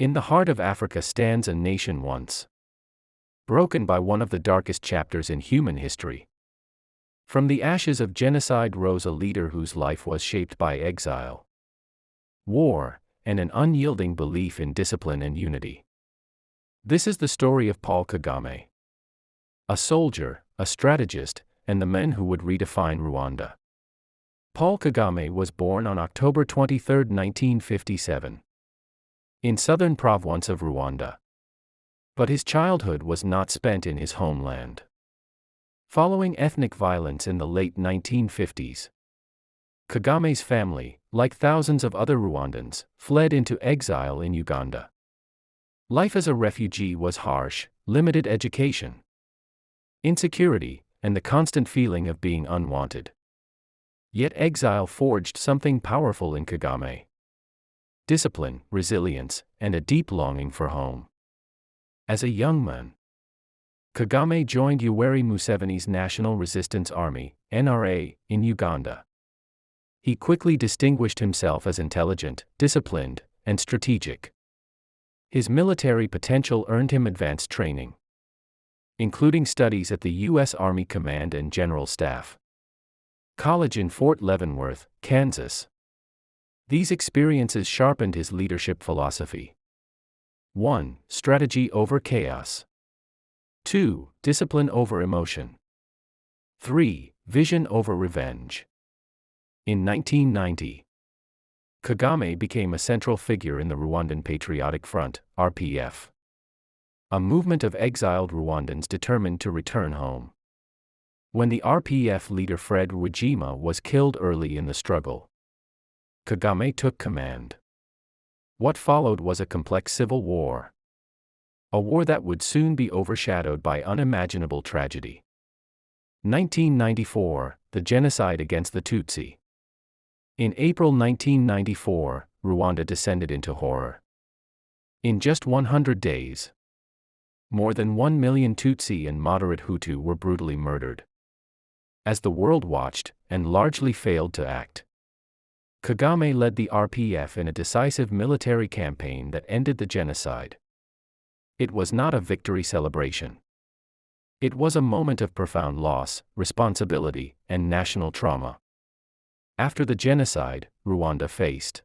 In the heart of Africa stands a nation once broken by one of the darkest chapters in human history. From the ashes of genocide rose a leader whose life was shaped by exile, war, and an unyielding belief in discipline and unity. This is the story of Paul Kagame, a soldier, a strategist, and the man who would redefine Rwanda. Paul Kagame was born on October 23, 1957, in southern province of Rwanda. But his childhood was not spent in his homeland. Following ethnic violence in the late 1950s, Kagame's family, like thousands of other Rwandans, fled into exile in Uganda. Life as a refugee was harsh, limited education, insecurity, and the constant feeling of being unwanted. Yet exile forged something powerful in Kagame: discipline, resilience, and a deep longing for home. As a young man, Kagame joined Yoweri Museveni's National Resistance Army, NRA, in Uganda. He quickly distinguished himself as intelligent, disciplined, and strategic. His military potential earned him advanced training, including studies at the U.S. Army Command and General Staff College in Fort Leavenworth, Kansas. These experiences sharpened his leadership philosophy. 1. Strategy over chaos. 2. Discipline over emotion. 3. Vision over revenge. In 1990, Kagame became a central figure in the Rwandan Patriotic Front, RPF, a movement of exiled Rwandans determined to return home. When the RPF leader Fred Rwigema was killed early in the struggle, Kagame took command. What followed was a complex civil war, a war that would soon be overshadowed by unimaginable tragedy. 1994, the genocide against the Tutsi. In April 1994, Rwanda descended into horror. In just 100 days, more than 1 million Tutsi and moderate Hutu were brutally murdered. As the world watched, and largely failed to act, Kagame led the RPF in a decisive military campaign that ended the genocide. It was not a victory celebration. It was a moment of profound loss, responsibility, and national trauma. After the genocide, Rwanda faced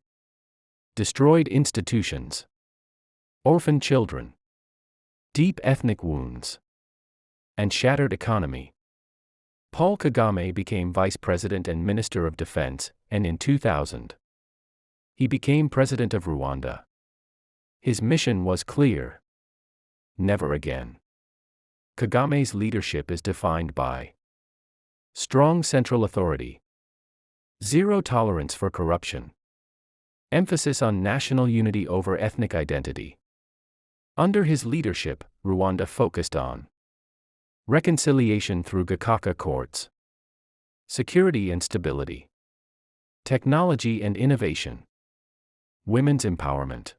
destroyed institutions, orphaned children, deep ethnic wounds, and shattered economy. Paul Kagame became Vice President and Minister of Defense, and in 2000, he became President of Rwanda. His mission was clear: never again. Kagame's leadership is defined by strong central authority, zero tolerance for corruption, emphasis on national unity over ethnic identity. Under his leadership, Rwanda focused on reconciliation through Gacaca courts, security and stability, technology and innovation, women's empowerment.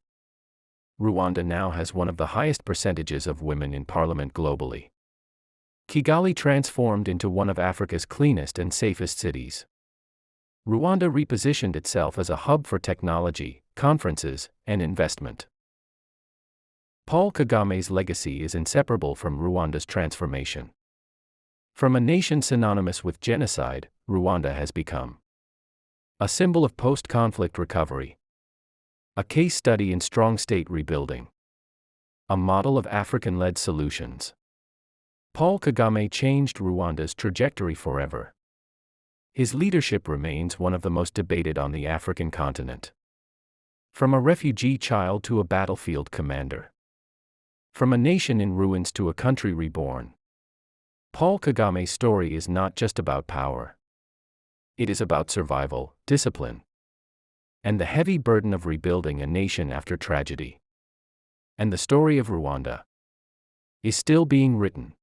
Rwanda now has one of the highest percentages of women in parliament globally. Kigali transformed into one of Africa's cleanest and safest cities. Rwanda repositioned itself as a hub for technology, conferences, and investment. Paul Kagame's legacy is inseparable from Rwanda's transformation. From a nation synonymous with genocide, Rwanda has become a symbol of post-conflict recovery, a case study in strong state rebuilding, a model of African-led solutions. Paul Kagame changed Rwanda's trajectory forever. His leadership remains one of the most debated on the African continent. From a refugee child to a battlefield commander, from a nation in ruins to a country reborn, Paul Kagame's story is not just about power. It is about survival, discipline, and the heavy burden of rebuilding a nation after tragedy. And the story of Rwanda is still being written.